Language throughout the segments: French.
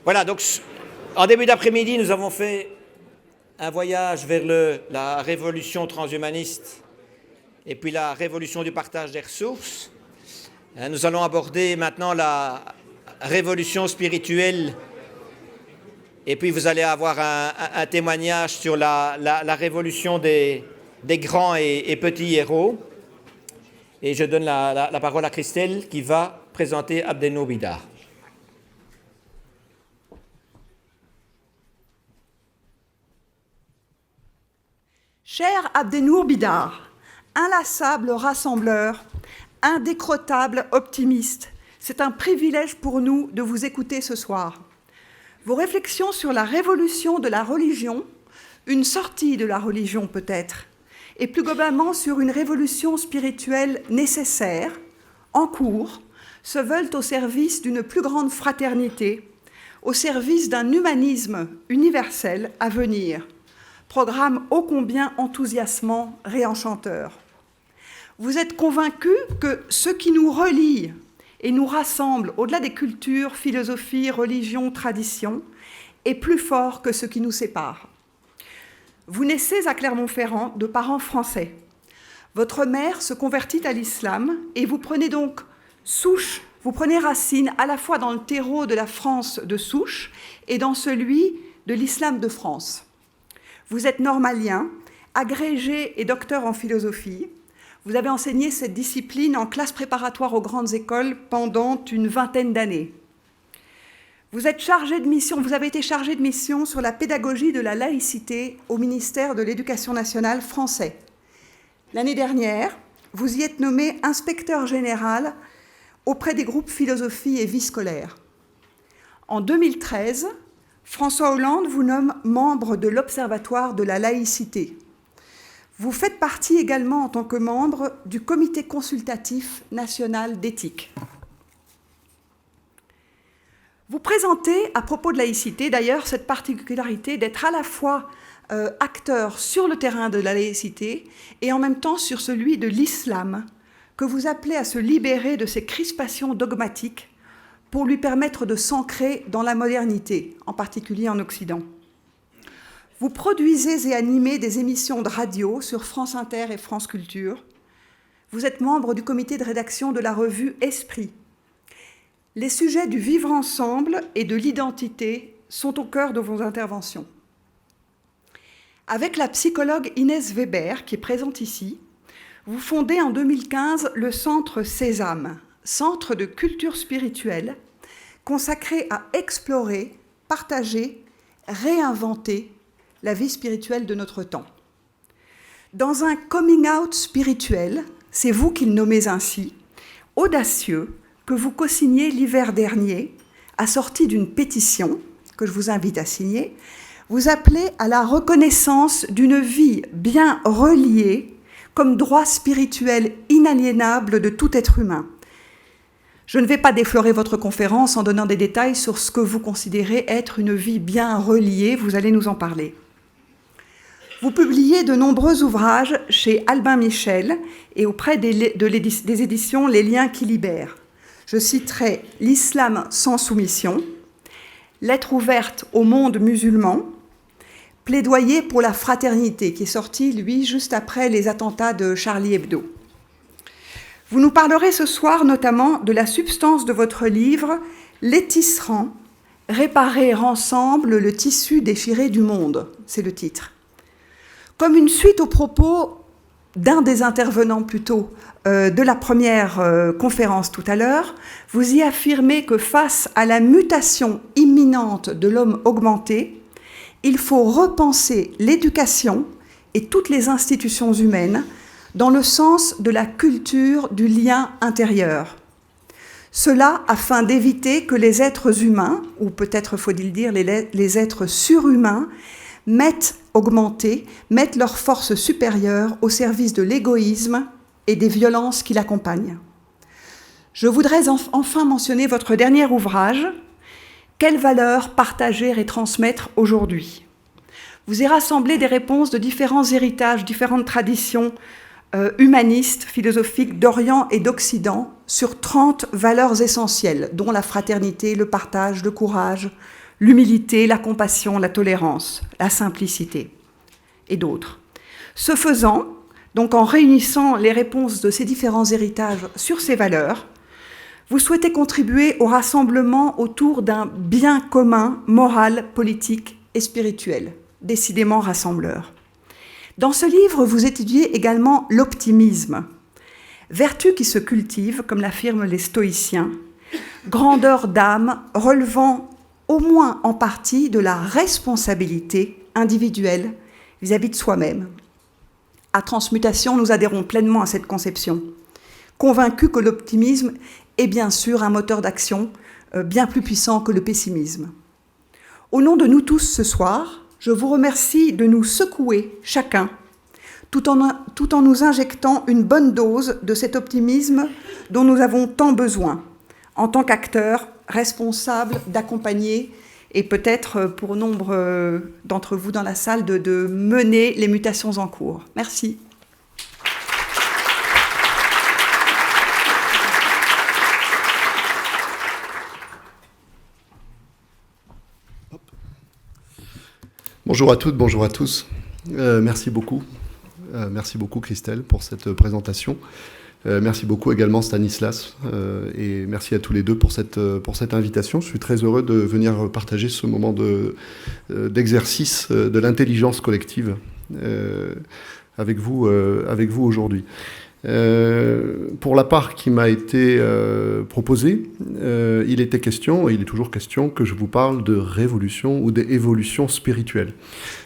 Voilà, donc en début d'après-midi, nous avons fait un voyage vers la révolution transhumaniste et puis la révolution du partage des ressources. Nous allons aborder maintenant la révolution spirituelle et puis vous allez avoir un témoignage sur la révolution des grands et petits héros. Et je donne la parole à Christelle qui va présenter Abdenour Bidar. Cher Abdenour Bidar, inlassable rassembleur, indécrottable optimiste, c'est un privilège pour nous de vous écouter ce soir. Vos réflexions sur la révolution de la religion, une sortie de la religion peut-être, et plus globalement sur une révolution spirituelle nécessaire, en cours, se veulent au service d'une plus grande fraternité, au service d'un humanisme universel à venir. Programme ô combien enthousiasmant, réenchanteur. Vous êtes convaincus que ce qui nous relie et nous rassemble au-delà des cultures, philosophies, religions, traditions, est plus fort que ce qui nous sépare. Vous naissez à Clermont-Ferrand de parents français. Votre mère se convertit à l'islam et vous prenez donc souche, vous prenez racine à la fois dans le terreau de la France de souche et dans celui de l'islam de France. Vous êtes normalien, agrégé et docteur en philosophie. Vous avez enseigné cette discipline en classe préparatoire aux grandes écoles pendant une vingtaine d'années. Vous avez été chargé de mission sur la pédagogie de la laïcité au ministère de l'Éducation nationale français. L'année dernière, vous y êtes nommé inspecteur général auprès des groupes philosophie et vie scolaire. En 2013, François Hollande vous nomme membre de l'Observatoire de la laïcité. Vous faites partie également en tant que membre du Comité consultatif national d'éthique. Vous présentez, à propos de laïcité, d'ailleurs, cette particularité d'être à la fois acteur sur le terrain de la laïcité et en même temps sur celui de l'islam, que vous appelez à se libérer de ses crispations dogmatiques pour lui permettre de s'ancrer dans la modernité, en particulier en Occident. Vous produisez et animez des émissions de radio sur France Inter et France Culture. Vous êtes membre du comité de rédaction de la revue Esprit. Les sujets du vivre ensemble et de l'identité sont au cœur de vos interventions. Avec la psychologue Inès Weber, qui est présente ici, vous fondez en 2015 le Centre Sésame, centre de culture spirituelle, consacré à explorer, partager, réinventer la vie spirituelle de notre temps. Dans un coming out spirituel, c'est vous qui le nommez ainsi, audacieux, que vous co-signez l'hiver dernier, assorti d'une pétition que je vous invite à signer, vous appelez à la reconnaissance d'une vie bien reliée comme droit spirituel inaliénable de tout être humain. Je ne vais pas déflorer votre conférence en donnant des détails sur ce que vous considérez être une vie bien reliée, vous allez nous en parler. Vous publiez de nombreux ouvrages chez Albin Michel et auprès des éditions Les Liens qui libèrent. Je citerai L'Islam sans soumission, Lettre ouverte au monde musulman, Plaidoyer pour la fraternité, qui est sorti, lui, juste après les attentats de Charlie Hebdo. Vous nous parlerez ce soir notamment de la substance de votre livre « Les tisserands, réparer ensemble le tissu déchiré du monde », c'est le titre. Comme une suite aux propos d'un des intervenants plutôt de la première conférence tout à l'heure, vous y affirmez que face à la mutation imminente de l'homme augmenté, il faut repenser l'éducation et toutes les institutions humaines dans le sens de la culture du lien intérieur. Cela afin d'éviter que les êtres humains, ou peut-être faut-il dire les êtres surhumains, mettent leur force supérieure au service de l'égoïsme et des violences qui l'accompagnent. Je voudrais enfin mentionner votre dernier ouvrage, « Quelles valeurs partager et transmettre aujourd'hui ?» Vous y rassemblez des réponses de différents héritages, différentes traditions humanistes, philosophiques d'Orient et d'Occident sur 30 valeurs essentielles, dont la fraternité, le partage, le courage, l'humilité, la compassion, la tolérance, la simplicité et d'autres. Ce faisant, donc en réunissant les réponses de ces différents héritages sur ces valeurs, vous souhaitez contribuer au rassemblement autour d'un bien commun moral, politique et spirituel, décidément rassembleur. Dans ce livre, vous étudiez également l'optimisme, vertu qui se cultive, comme l'affirment les stoïciens, grandeur d'âme relevant au moins en partie de la responsabilité individuelle vis-à-vis de soi-même. À Transmutation, nous adhérons pleinement à cette conception, convaincus que l'optimisme est bien sûr un moteur d'action bien plus puissant que le pessimisme. Au nom de nous tous ce soir, je vous remercie de nous secouer chacun, tout en nous injectant une bonne dose de cet optimisme dont nous avons tant besoin, en tant qu'acteurs responsables d'accompagner et peut-être pour nombre d'entre vous dans la salle de mener les mutations en cours. Merci. Bonjour à toutes, bonjour à tous. Merci beaucoup. Merci beaucoup Christelle pour cette présentation. Merci beaucoup également Stanislas et merci à tous les deux pour cette invitation. Je suis très heureux de venir partager ce moment d'exercice de l'intelligence collective avec vous aujourd'hui. Pour la part qui m'a été proposée, il était question, et il est toujours question, que je vous parle de révolution ou d'évolution spirituelle.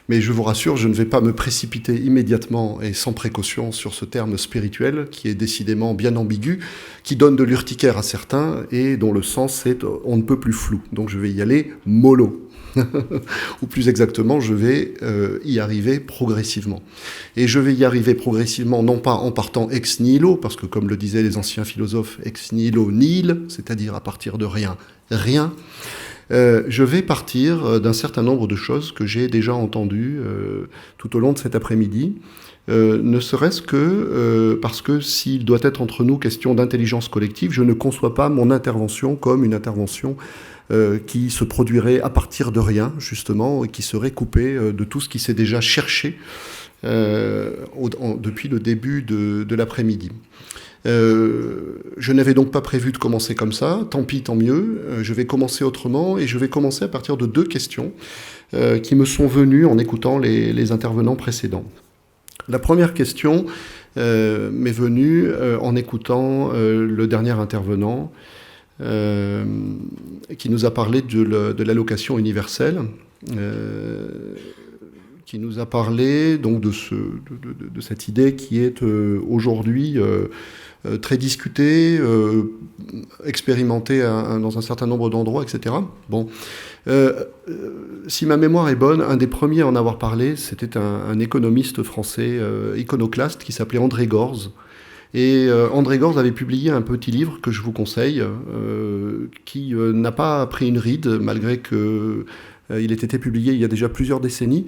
Mais je vous rassure, je ne vais pas me précipiter immédiatement et sans précaution sur ce terme spirituel, qui est décidément bien ambigu, qui donne de l'urticaire à certains, et dont le sens est on ne peut plus flou. Donc je vais y aller mollo. Ou plus exactement, je vais y arriver progressivement. Et je vais y arriver progressivement, non pas en partant ex nihilo, parce que comme le disaient les anciens philosophes, ex nihilo nihil, c'est-à-dire à partir de rien, rien. Je vais partir d'un certain nombre de choses que j'ai déjà entendues tout au long de cet après-midi, ne serait-ce que parce que s'il doit être entre nous question d'intelligence collective, je ne conçois pas mon intervention comme une intervention qui se produirait à partir de rien, justement, et qui serait coupée de tout ce qui s'est déjà cherché depuis le début de l'après-midi. Je n'avais donc pas prévu de commencer comme ça, tant pis, tant mieux, je vais commencer autrement, et je vais commencer à partir de deux questions qui me sont venues en écoutant les intervenants précédents. La première question m'est venue en écoutant le dernier intervenant, qui nous a parlé de l'allocation universelle, qui nous a parlé donc de cette idée qui est aujourd'hui très discutée, expérimentée dans un certain nombre d'endroits, etc. Bon, si ma mémoire est bonne, un des premiers à en avoir parlé, c'était un économiste français iconoclaste qui s'appelait André Gorz. Et André Gorz avait publié un petit livre que je vous conseille, qui n'a pas pris une ride, malgré que il ait été publié il y a déjà plusieurs décennies.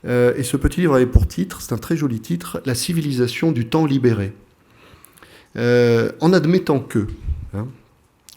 Et ce petit livre avait pour titre, c'est un très joli titre, « La civilisation du temps libéré ». En admettant que...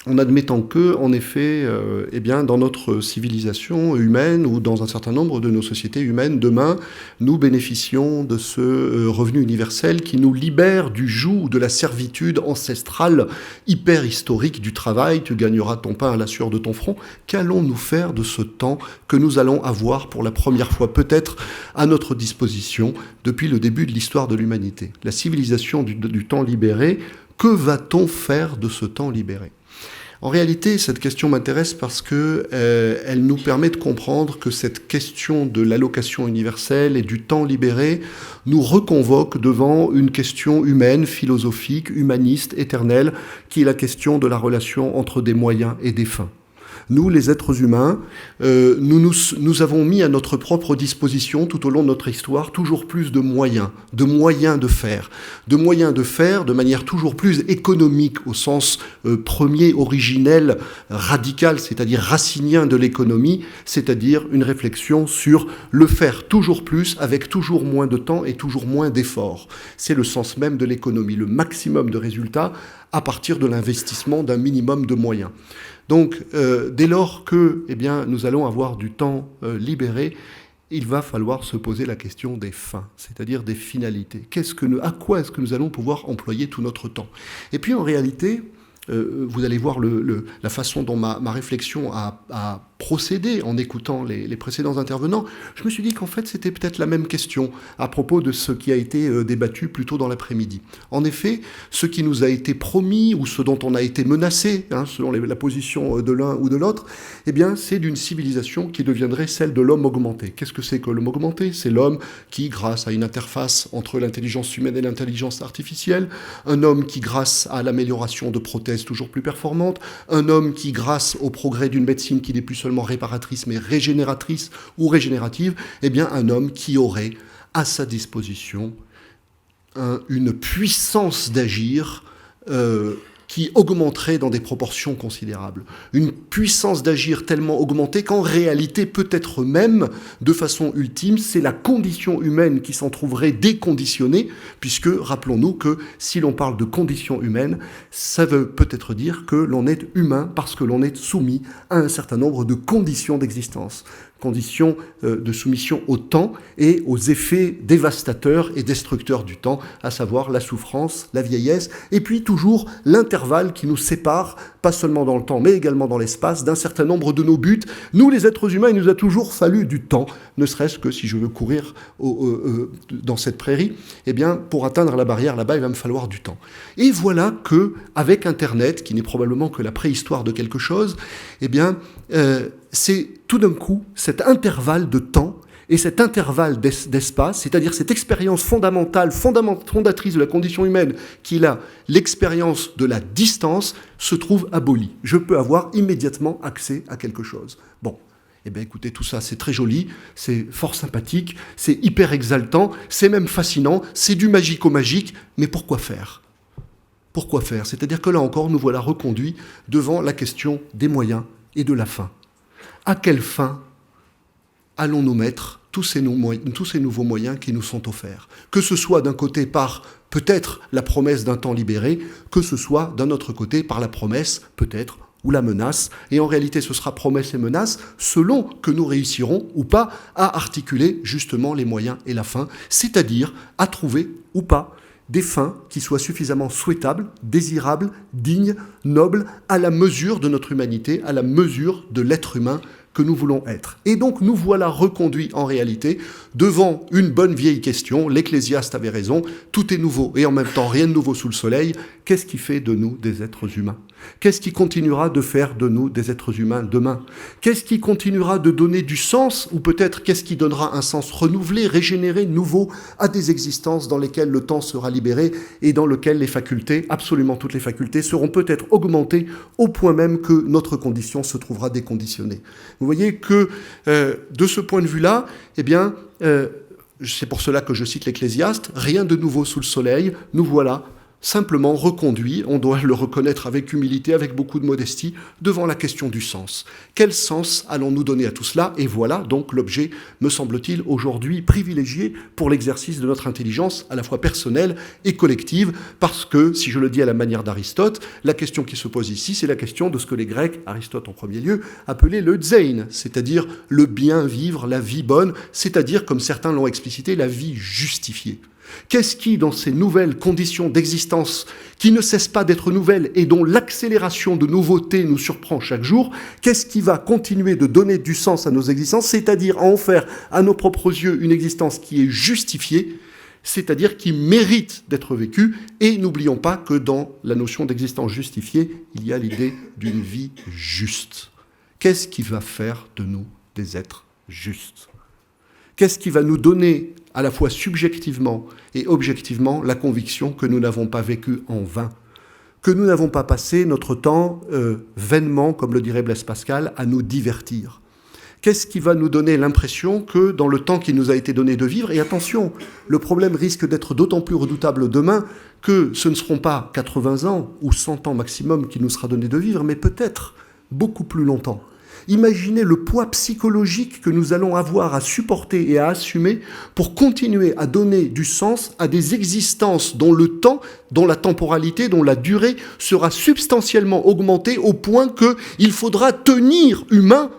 En admettant que, en effet, eh bien, dans notre civilisation humaine ou dans un certain nombre de nos sociétés humaines, demain, nous bénéficions de ce revenu universel qui nous libère du joug de la servitude ancestrale hyper historique du travail. Tu gagneras ton pain à la sueur de ton front. Qu'allons-nous faire de ce temps que nous allons avoir pour la première fois peut-être à notre disposition depuis le début de l'histoire de l'humanité? La civilisation du temps libéré, que va-t-on faire de ce temps libéré? En réalité, cette question m'intéresse parce que elle nous permet de comprendre que cette question de l'allocation universelle et du temps libéré nous reconvoque devant une question humaine, philosophique, humaniste, éternelle, qui est la question de la relation entre des moyens et des fins. Nous, les êtres humains, nous avons mis à notre propre disposition, tout au long de notre histoire, toujours plus de moyens de faire de manière toujours plus économique, au sens premier, originel, radical, c'est-à-dire racinien de l'économie, c'est-à-dire une réflexion sur le faire toujours plus, avec toujours moins de temps et toujours moins d'efforts. C'est le sens même de l'économie, le maximum de résultats à partir de l'investissement d'un minimum de moyens. Donc, dès lors que nous allons avoir du temps libéré, il va falloir se poser la question des fins, c'est-à-dire des finalités. À quoi est-ce que nous allons pouvoir employer tout notre temps ? Et puis, en réalité, vous allez voir la façon dont ma réflexion a procédé en écoutant les précédents intervenants. Je me suis dit qu'en fait, c'était peut-être la même question à propos de ce qui a été débattu plus tôt dans l'après-midi. En effet, ce qui nous a été promis ou ce dont on a été menacé, selon la position de l'un ou de l'autre, c'est d'une civilisation qui deviendrait celle de l'homme augmenté. Qu'est-ce que c'est que l'homme augmenté ? C'est l'homme qui, grâce à une interface entre l'intelligence humaine et l'intelligence artificielle, un homme qui, grâce à l'amélioration de prothèses toujours plus performantes, un homme qui, grâce au progrès d'une médecine qui n'est plus seulement réparatrice mais régénératrice ou régénérative, un homme qui aurait à sa disposition une puissance d'agir qui augmenterait dans des proportions considérables. Une puissance d'agir tellement augmentée qu'en réalité, peut-être même, de façon ultime, c'est la condition humaine qui s'en trouverait déconditionnée, puisque, rappelons-nous que si l'on parle de condition humaine, ça veut peut-être dire que l'on est humain parce que l'on est soumis à un certain nombre de conditions d'existence. Conditions de soumission au temps et aux effets dévastateurs et destructeurs du temps, à savoir la souffrance, la vieillesse, et puis toujours l'intervalle qui nous sépare, pas seulement dans le temps, mais également dans l'espace, d'un certain nombre de nos buts. Nous, les êtres humains, il nous a toujours fallu du temps, ne serait-ce que si je veux courir dans cette prairie, pour atteindre la barrière là-bas, il va me falloir du temps. Et voilà que, avec Internet, qui n'est probablement que la préhistoire de quelque chose, c'est tout d'un coup cet intervalle de temps et cet intervalle d'espace, c'est-à-dire cette expérience fondatrice de la condition humaine, qui est l'expérience de la distance, se trouve abolie. Je peux avoir immédiatement accès à quelque chose. Bon, écoutez, tout ça, c'est très joli, c'est fort sympathique, c'est hyper exaltant, c'est même fascinant, c'est du magico-magique, mais pourquoi faire ? Pourquoi faire ? C'est-à-dire que là encore, nous voilà reconduits devant la question des moyens et de la fin. À quelle fin allons-nous mettre tous ces nouveaux moyens qui nous sont offerts ? Que ce soit d'un côté par peut-être la promesse d'un temps libéré, que ce soit d'un autre côté par la promesse peut-être ou la menace. Et en réalité, ce sera promesse et menace selon que nous réussirons ou pas à articuler justement les moyens et la fin, c'est-à-dire à trouver ou pas des fins qui soient suffisamment souhaitables, désirables, dignes, nobles, à la mesure de notre humanité, à la mesure de l'être humain que nous voulons être. Et donc nous voilà reconduits en réalité devant une bonne vieille question. L'Ecclésiaste avait raison, tout est nouveau et en même temps rien de nouveau sous le soleil. Qu'est-ce qui fait de nous des êtres humains ? Qu'est-ce qui continuera de faire de nous des êtres humains demain ? Qu'est-ce qui continuera de donner du sens, ou peut-être qu'est-ce qui donnera un sens renouvelé, régénéré, nouveau à des existences dans lesquelles le temps sera libéré et dans lesquelles les facultés, absolument toutes les facultés, seront peut-être augmentées au point même que notre condition se trouvera déconditionnée. Vous voyez que de ce point de vue-là, c'est pour cela que je cite l'Ecclésiaste, rien de nouveau sous le soleil, nous voilà simplement reconduit, on doit le reconnaître avec humilité, avec beaucoup de modestie, devant la question du sens. Quel sens allons-nous donner à tout cela ? Et voilà donc l'objet, me semble-t-il, aujourd'hui privilégié pour l'exercice de notre intelligence, à la fois personnelle et collective, parce que, si je le dis à la manière d'Aristote, la question qui se pose ici, c'est la question de ce que les Grecs, Aristote en premier lieu, appelaient le zein, c'est-à-dire le bien vivre, la vie bonne, c'est-à-dire, comme certains l'ont explicité, la vie justifiée. Qu'est-ce qui, dans ces nouvelles conditions d'existence, qui ne cessent pas d'être nouvelles et dont l'accélération de nouveautés nous surprend chaque jour, qu'est-ce qui va continuer de donner du sens à nos existences, c'est-à-dire à en faire à nos propres yeux une existence qui est justifiée, c'est-à-dire qui mérite d'être vécue, et n'oublions pas que dans la notion d'existence justifiée, il y a l'idée d'une vie juste. Qu'est-ce qui va faire de nous des êtres justes ? Qu'est-ce qui va nous donner, à la fois subjectivement et objectivement, la conviction que nous n'avons pas vécu en vain, que nous n'avons pas passé notre temps vainement, comme le dirait Blaise Pascal, à nous divertir ? Qu'est-ce qui va nous donner l'impression que dans le temps qui nous a été donné de vivre, et attention, le problème risque d'être d'autant plus redoutable demain que ce ne seront pas 80 ans ou 100 ans maximum qui nous sera donné de vivre, mais peut-être beaucoup plus longtemps. Imaginez le poids psychologique que nous allons avoir à supporter et à assumer pour continuer à donner du sens à des existences dont le temps, dont la temporalité, dont la durée sera substantiellement augmentée au point qu'il faudra tenir humain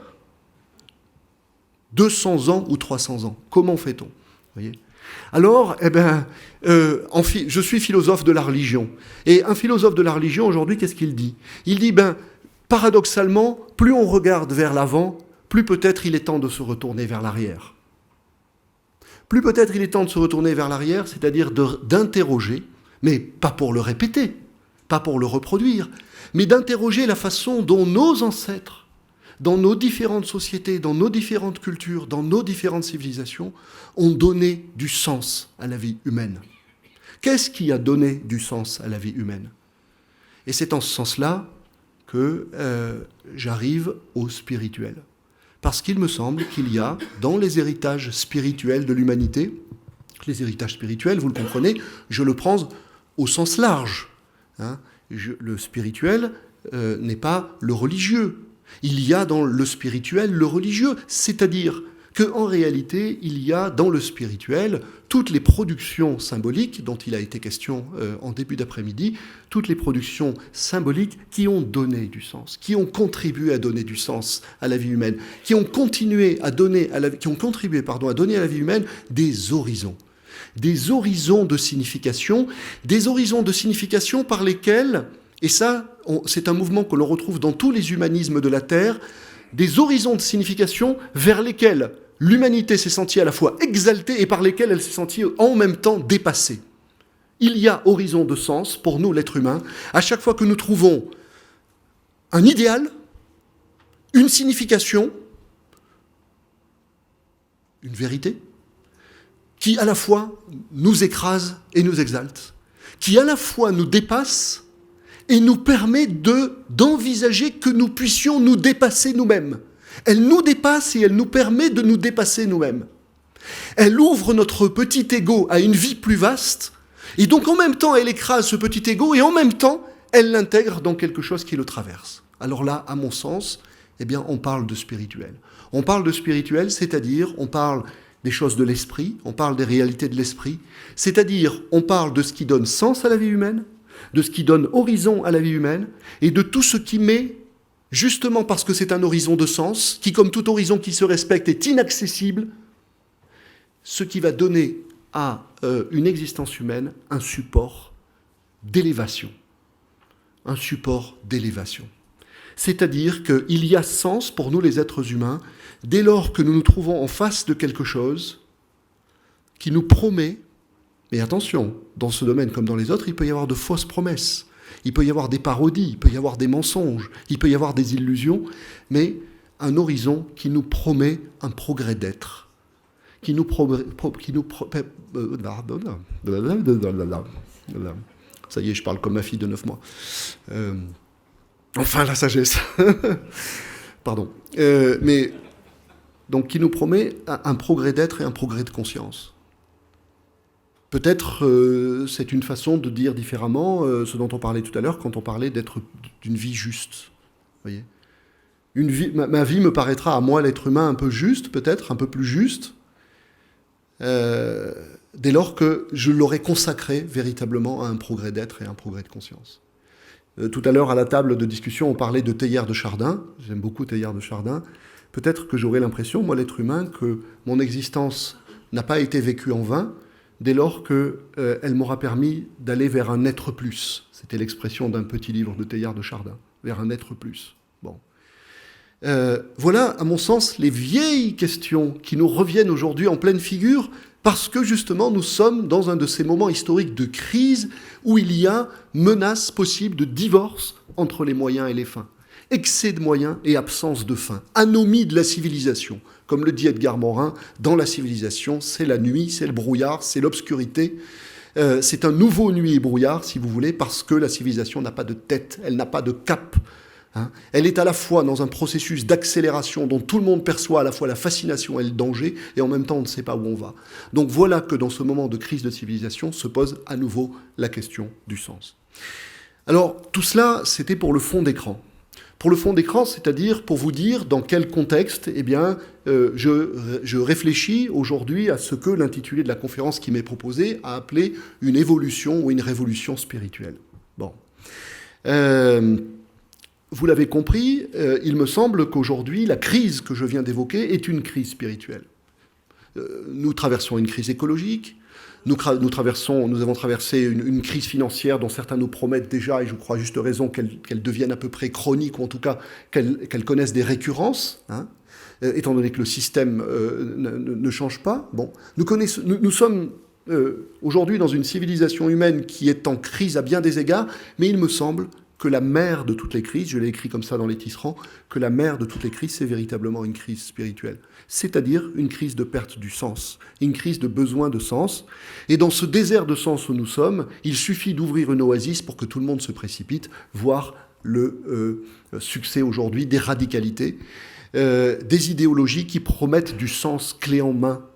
200 ans ou 300 ans. Comment fait-on ? Voyez ? Alors, je suis philosophe de la religion. Et un philosophe de la religion, aujourd'hui, qu'est-ce qu'il dit ? Il dit, paradoxalement, plus on regarde vers l'avant, plus peut-être il est temps de se retourner vers l'arrière. Plus peut-être il est temps de se retourner vers l'arrière, c'est-à-dire d'interroger, mais pas pour le répéter, pas pour le reproduire, mais d'interroger la façon dont nos ancêtres, dans nos différentes sociétés, dans nos différentes cultures, dans nos différentes civilisations, ont donné du sens à la vie humaine. Qu'est-ce qui a donné du sens à la vie humaine ? Et c'est en ce sens-là que j'arrive au spirituel. Parce qu'il me semble qu'il y a, dans les héritages spirituels de l'humanité, les héritages spirituels, vous le comprenez, je le prends au sens large. Le spirituel n'est pas le religieux. Il y a dans le spirituel le religieux, c'est-à-dire qu'en réalité, il y a dans le spirituel toutes les productions symboliques dont il a été question en début d'après-midi, toutes les productions symboliques qui ont donné du sens, qui ont contribué à donner du sens à la vie humaine, qui ont contribué à donner à la vie humaine des horizons de signification, par lesquels, et ça, c'est un mouvement que l'on retrouve dans tous les humanismes de la Terre, des horizons de signification vers lesquels l'humanité s'est sentie à la fois exaltée et par lesquels elle s'est sentie en même temps dépassée. Il y a horizon de sens pour nous, l'être humain, à chaque fois que nous trouvons un idéal, une signification, une vérité, qui à la fois nous écrase et nous exalte, qui à la fois nous dépasse et nous permet d'envisager que nous puissions nous dépasser nous-mêmes. Elle nous dépasse et elle nous permet de nous dépasser nous-mêmes. Elle ouvre notre petit ego à une vie plus vaste, et donc en même temps elle écrase ce petit ego, et en même temps elle l'intègre dans quelque chose qui le traverse. Alors là, à mon sens, on parle de spirituel. On parle de spirituel, c'est-à-dire on parle des choses de l'esprit, on parle des réalités de l'esprit, c'est-à-dire on parle de ce qui donne sens à la vie humaine, de ce qui donne horizon à la vie humaine, et de tout ce qui met, justement parce que c'est un horizon de sens, qui comme tout horizon qui se respecte est inaccessible, ce qui va donner à une existence humaine un support d'élévation. Un support d'élévation. C'est-à-dire qu'il y a sens pour nous les êtres humains, dès lors que nous nous trouvons en face de quelque chose qui nous promet. Mais attention, dans ce domaine comme dans les autres, il peut y avoir de fausses promesses, il peut y avoir des parodies, il peut y avoir des mensonges, il peut y avoir des illusions, mais un horizon qui nous promet un progrès d'être, ça y est, je parle comme ma fille de 9 mois. Enfin, la sagesse. Pardon. Mais donc, qui nous promet un progrès d'être et un progrès de conscience. Peut-être c'est une façon de dire différemment ce dont on parlait tout à l'heure quand on parlait d'une vie juste. Voyez, ma vie me paraîtra à moi, l'être humain, un peu juste, peut-être, un peu plus juste, dès lors que je l'aurai consacré véritablement à un progrès d'être et à un progrès de conscience. Tout à l'heure, à la table de discussion, on parlait de Teilhard de Chardin. J'aime beaucoup Teilhard de Chardin. Peut-être que j'aurai l'impression, moi, l'être humain, que mon existence n'a pas été vécue en vain, dès lors qu'elle m'aura permis d'aller vers un être plus. C'était l'expression d'un petit livre de Teilhard de Chardin, vers un être plus. Bon. Voilà, à mon sens, les vieilles questions qui nous reviennent aujourd'hui en pleine figure, parce que justement, nous sommes dans un de ces moments historiques de crise où il y a menace possible de divorce entre les moyens et les fins. Excès de moyens et absence de fin. Anomie de la civilisation. Comme le dit Edgar Morin, dans la civilisation, c'est la nuit, c'est le brouillard, c'est l'obscurité. C'est un nouveau nuit et brouillard, si vous voulez, parce que la civilisation n'a pas de tête, elle n'a pas de cap. Elle est à la fois dans un processus d'accélération dont tout le monde perçoit à la fois la fascination et le danger, et en même temps on ne sait pas où on va. Donc voilà que dans ce moment de crise de civilisation se pose à nouveau la question du sens. Alors tout cela, c'était pour le fond d'écran. Pour le fond d'écran, c'est-à-dire pour vous dire dans quel contexte, eh bien, je réfléchis aujourd'hui à ce que l'intitulé de la conférence qui m'est proposée a appelé une évolution ou une révolution spirituelle. Bon. Vous l'avez compris, il me semble qu'aujourd'hui, la crise que je viens d'évoquer est une crise spirituelle. Nous traversons une crise écologique, nous avons traversé une crise financière dont certains nous promettent déjà, et je crois à juste raison, qu'elle devienne à peu près chronique, ou en tout cas qu'elle connaisse des récurrences, hein, étant donné que le système ne change pas. Bon. Nous sommes aujourd'hui dans une civilisation humaine qui est en crise à bien des égards, mais il me semble que la mère de toutes les crises, je l'ai écrit comme ça dans les tisserands, que la mère de toutes les crises, c'est véritablement une crise spirituelle. C'est-à-dire une crise de perte du sens, une crise de besoin de sens. Et dans ce désert de sens où nous sommes, il suffit d'ouvrir une oasis pour que tout le monde se précipite, voir le succès aujourd'hui des radicalités, des idéologies qui promettent du sens clé en main.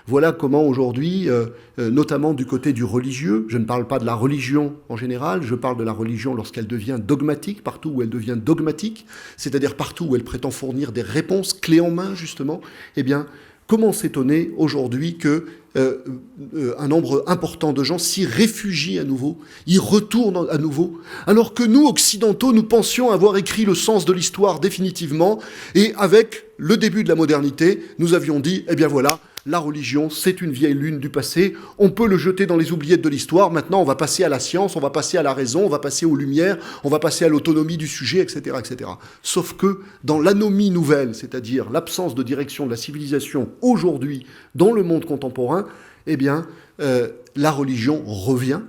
Voilà comment aujourd'hui, notamment du côté du religieux, je ne parle pas de la religion en général, je parle de la religion lorsqu'elle devient dogmatique, partout où elle devient dogmatique, c'est-à-dire partout où elle prétend fournir des réponses clés en main, justement, eh bien, comment s'étonner aujourd'hui que un nombre important de gens s'y réfugient à nouveau, y retournent à nouveau, alors que nous, occidentaux, nous pensions avoir écrit le sens de l'histoire définitivement, et avec le début de la modernité, nous avions dit, eh bien voilà, la religion, c'est une vieille lune du passé, on peut le jeter dans les oubliettes de l'histoire, maintenant on va passer à la science, on va passer à la raison, on va passer aux lumières, on va passer à l'autonomie du sujet, etc., etc. Sauf que dans l'anomie nouvelle, c'est-à-dire l'absence de direction de la civilisation aujourd'hui dans le monde contemporain, eh bien, la religion revient.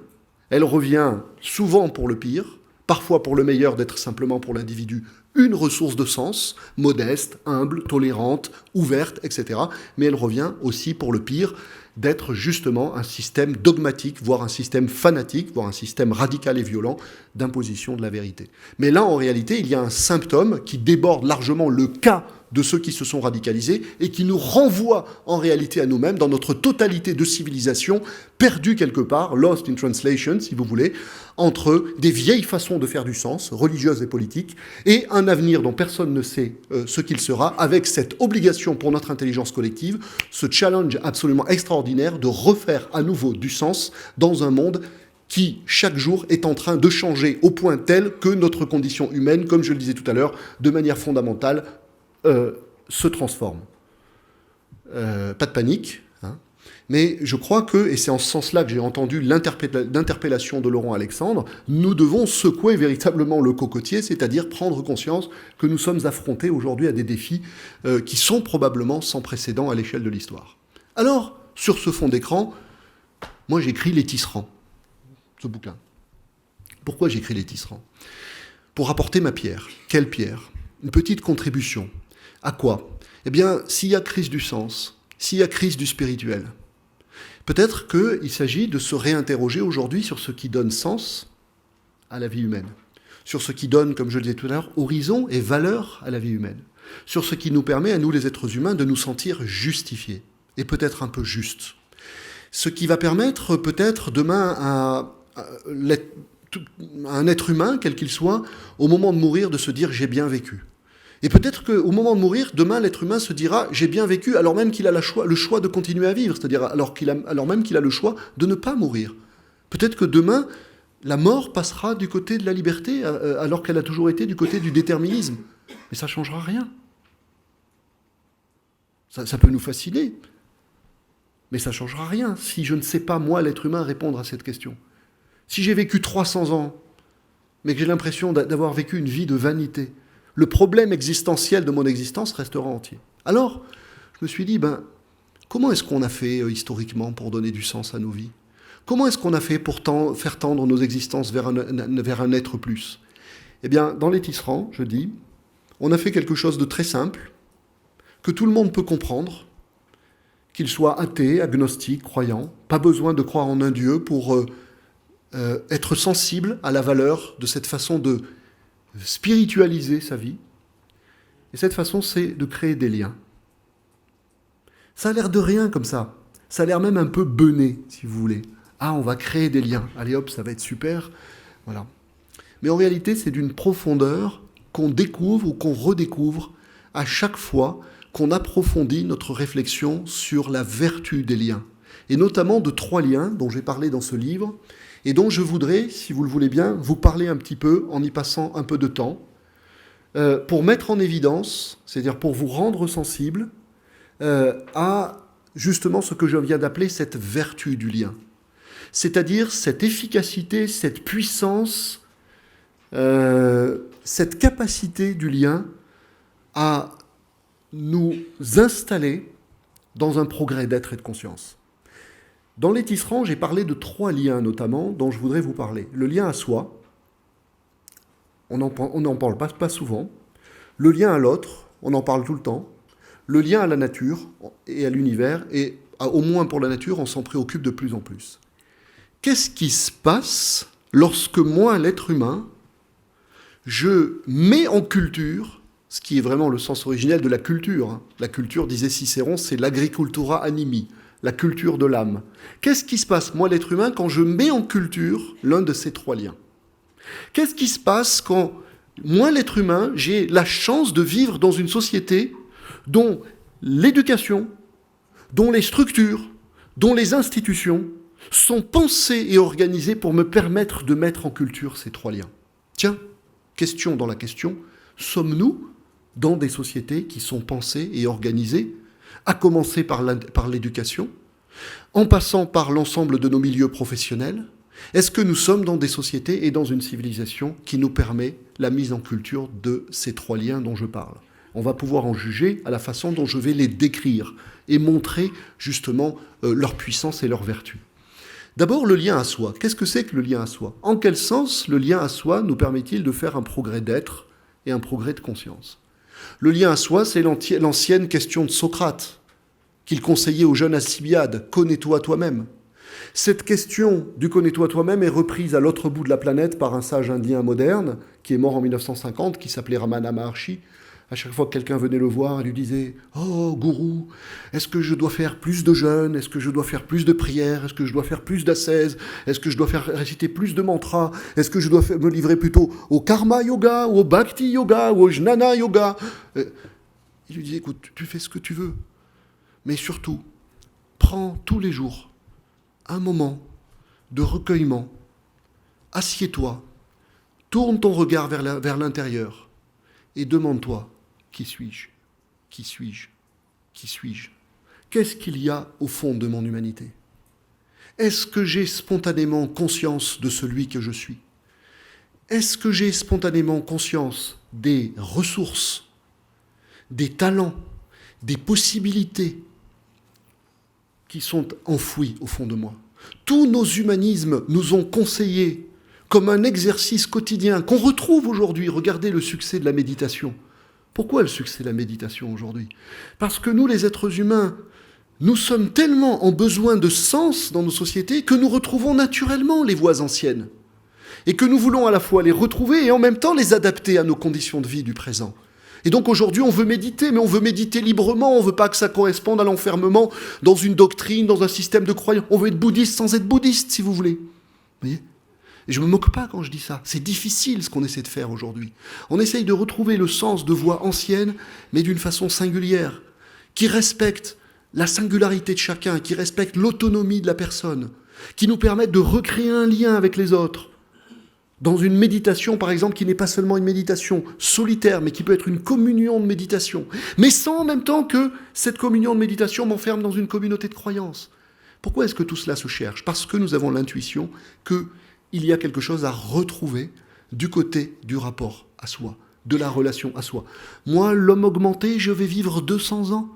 Elle revient souvent pour le pire, parfois pour le meilleur d'être simplement pour l'individu une ressource de sens, modeste, humble, tolérante, ouverte, etc. Mais elle revient aussi pour le pire d'être justement un système dogmatique, voire un système fanatique, voire un système radical et violent d'imposition de la vérité. Mais là, en réalité, il y a un symptôme qui déborde largement le cas de ceux qui se sont radicalisés et qui nous renvoie en réalité à nous-mêmes dans notre totalité de civilisation perdue quelque part, lost in translation, si vous voulez, entre des vieilles façons de faire du sens, religieuses et politiques, et un avenir dont personne ne sait ce qu'il sera, avec cette obligation pour notre intelligence collective, ce challenge absolument extraordinaire de refaire à nouveau du sens dans un monde qui, chaque jour, est en train de changer au point tel que notre condition humaine, comme je le disais tout à l'heure, de manière fondamentale, se transforme. Pas de panique, hein, mais je crois que, et c'est en ce sens-là que j'ai entendu l'interpellation de Laurent Alexandre, nous devons secouer véritablement le cocotier, c'est-à-dire prendre conscience que nous sommes affrontés aujourd'hui à des défis qui sont probablement sans précédent à l'échelle de l'histoire. Alors, sur ce fond d'écran, moi j'écris Les Tisserands, ce bouquin. Pourquoi j'écris Les Tisserands ? Pour apporter ma pierre. Quelle pierre ? Une petite contribution. À quoi ? Eh bien, s'il y a crise du sens, s'il y a crise du spirituel, peut-être qu'il s'agit de se réinterroger aujourd'hui sur ce qui donne sens à la vie humaine, sur ce qui donne, comme je le disais tout à l'heure, horizon et valeur à la vie humaine, sur ce qui nous permet, à nous les êtres humains, de nous sentir justifiés, et peut-être un peu justes. Ce qui va permettre peut-être demain à un être humain, quel qu'il soit, au moment de mourir, de se dire « j'ai bien vécu ». Et peut-être qu'au moment de mourir, demain, l'être humain se dira « j'ai bien vécu », alors même qu'il a le choix de continuer à vivre, c'est-à-dire alors même qu'il a le choix de ne pas mourir. Peut-être que demain, la mort passera du côté de la liberté, alors qu'elle a toujours été du côté du déterminisme. Mais ça ne changera rien. Ça peut nous fasciner, mais ça ne changera rien si je ne sais pas, moi, l'être humain, répondre à cette question. Si j'ai vécu 300 ans, mais que j'ai l'impression d'avoir vécu une vie de vanité, le problème existentiel de mon existence restera entier. Alors, je me suis dit, comment est-ce qu'on a fait historiquement pour donner du sens à nos vies ? Comment est-ce qu'on a fait pour faire tendre nos existences vers un être plus ? Eh bien, dans Les Tisserands, je dis, on a fait quelque chose de très simple, que tout le monde peut comprendre, qu'il soit athée, agnostique, croyant, pas besoin de croire en un Dieu pour être sensible à la valeur de cette façon de spiritualiser sa vie. Et cette façon, c'est de créer des liens. Ça a l'air de rien comme ça. Ça a l'air même un peu bené, si vous voulez. Ah, on va créer des liens. Allez hop, ça va être super. Voilà. Mais en réalité, c'est d'une profondeur qu'on découvre ou qu'on redécouvre à chaque fois qu'on approfondit notre réflexion sur la vertu des liens, et notamment de 3 liens dont j'ai parlé dans ce livre, et dont je voudrais, si vous le voulez bien, vous parler un petit peu en y passant un peu de temps, pour mettre en évidence, c'est-à-dire pour vous rendre sensible à justement ce que je viens d'appeler cette vertu du lien. C'est-à-dire cette efficacité, cette puissance, cette capacité du lien à nous installer dans un progrès d'être et de conscience. Dans les tisserands, j'ai parlé de 3 liens notamment dont je voudrais vous parler. Le lien à soi, on n'en parle pas souvent. Le lien à l'autre, on en parle tout le temps. Le lien à la nature et à l'univers, et au moins pour la nature, on s'en préoccupe de plus en plus. Qu'est-ce qui se passe lorsque moi, l'être humain, je mets en culture, ce qui est vraiment le sens originel de la culture, hein. La culture, disait Cicéron, c'est l'agricultura animi, la culture de l'âme. Qu'est-ce qui se passe, moi, l'être humain, quand je mets en culture l'un de ces 3 liens ? Qu'est-ce qui se passe quand, moi, l'être humain, j'ai la chance de vivre dans une société dont l'éducation, dont les structures, dont les institutions sont pensées et organisées pour me permettre de mettre en culture ces 3 liens ? Tiens, question dans la question, sommes-nous dans des sociétés qui sont pensées et organisées, à commencer par l'éducation, en passant par l'ensemble de nos milieux professionnels ? Est-ce que nous sommes dans des sociétés et dans une civilisation qui nous permet la mise en culture de ces 3 liens dont je parle ? On va pouvoir en juger à la façon dont je vais les décrire et montrer justement leur puissance et leur vertu. D'abord, le lien à soi. Qu'est-ce que c'est que le lien à soi ? En quel sens le lien à soi nous permet-il de faire un progrès d'être et un progrès de conscience ? Le lien à soi, c'est l'ancienne question de Socrate, qu'il conseillait au jeune Alcibiade, « Connais-toi toi-même ». Cette question du « connais-toi toi-même » est reprise à l'autre bout de la planète par un sage indien moderne, qui est mort en 1950, qui s'appelait Ramana Maharshi. À chaque fois que quelqu'un venait le voir, il lui disait « Oh, gourou, est-ce que je dois faire plus de jeûnes ? Est-ce que je dois faire plus de prières ? Est-ce que je dois faire plus d'ascèses ? Est-ce que je dois réciter plus de mantras ? Est-ce que je dois me livrer plutôt au karma yoga, ou au bhakti yoga, ou au jnana yoga ?» Il lui disait « Écoute, tu fais ce que tu veux, mais surtout, prends tous les jours un moment de recueillement, assieds-toi, tourne ton regard vers l'intérieur et demande-toi, qui suis-je ? Qui suis-je ? Qui suis-je ? Qu'est-ce qu'il y a au fond de mon humanité ? Est-ce que j'ai spontanément conscience de celui que je suis ? Est-ce que j'ai spontanément conscience des ressources, des talents, des possibilités qui sont enfouis au fond de moi ? Tous nos humanismes nous ont conseillé, comme un exercice quotidien qu'on retrouve aujourd'hui. Regardez le succès de la méditation. Pourquoi le succès de la méditation aujourd'hui ? Parce que nous, les êtres humains, nous sommes tellement en besoin de sens dans nos sociétés que nous retrouvons naturellement les voies anciennes. Et que nous voulons à la fois les retrouver et en même temps les adapter à nos conditions de vie du présent. Et donc aujourd'hui, on veut méditer, mais on veut méditer librement, on ne veut pas que ça corresponde à l'enfermement dans une doctrine, dans un système de croyance. On veut être bouddhiste sans être bouddhiste, si vous voulez. Vous voyez ? Et je ne me moque pas quand je dis ça. C'est difficile ce qu'on essaie de faire aujourd'hui. On essaye de retrouver le sens de voies anciennes, mais d'une façon singulière, qui respecte la singularité de chacun, qui respecte l'autonomie de la personne, qui nous permettent de recréer un lien avec les autres. Dans une méditation, par exemple, qui n'est pas seulement une méditation solitaire, mais qui peut être une communion de méditation, mais sans en même temps que cette communion de méditation m'enferme dans une communauté de croyance. Pourquoi est-ce que tout cela se cherche ? Parce que nous avons l'intuition qu'il y a quelque chose à retrouver du côté du rapport à soi, de la relation à soi. Moi, l'homme augmenté, je vais vivre 200 ans,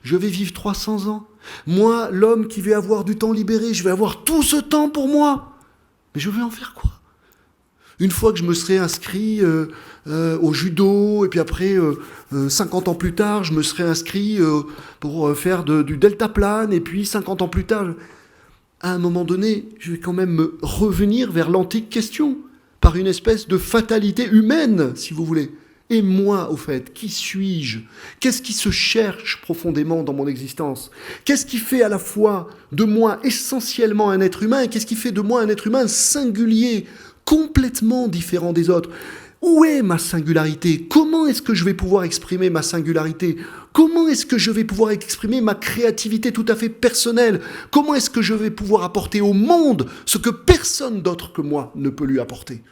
je vais vivre 300 ans. Moi, l'homme qui va avoir du temps libéré, je vais avoir tout ce temps pour moi. Mais je vais en faire quoi ? Une fois que je me serai inscrit au judo, et puis après, 50 ans plus tard, je me serai inscrit pour faire du deltaplane, et puis 50 ans plus tard, à un moment donné, je vais quand même me revenir vers l'antique question, par une espèce de fatalité humaine, si vous voulez. Et moi, au fait, qui suis-je ? Qu'est-ce qui se cherche profondément dans mon existence ? Qu'est-ce qui fait à la fois de moi essentiellement un être humain, et qu'est-ce qui fait de moi un être humain singulier, complètement différent des autres ? Où est ma singularité? Comment est-ce que je vais pouvoir exprimer ma singularité? Comment est-ce que je vais pouvoir exprimer ma créativité tout à fait personnelle? Comment est-ce que je vais pouvoir apporter au monde ce que personne d'autre que moi ne peut lui apporter?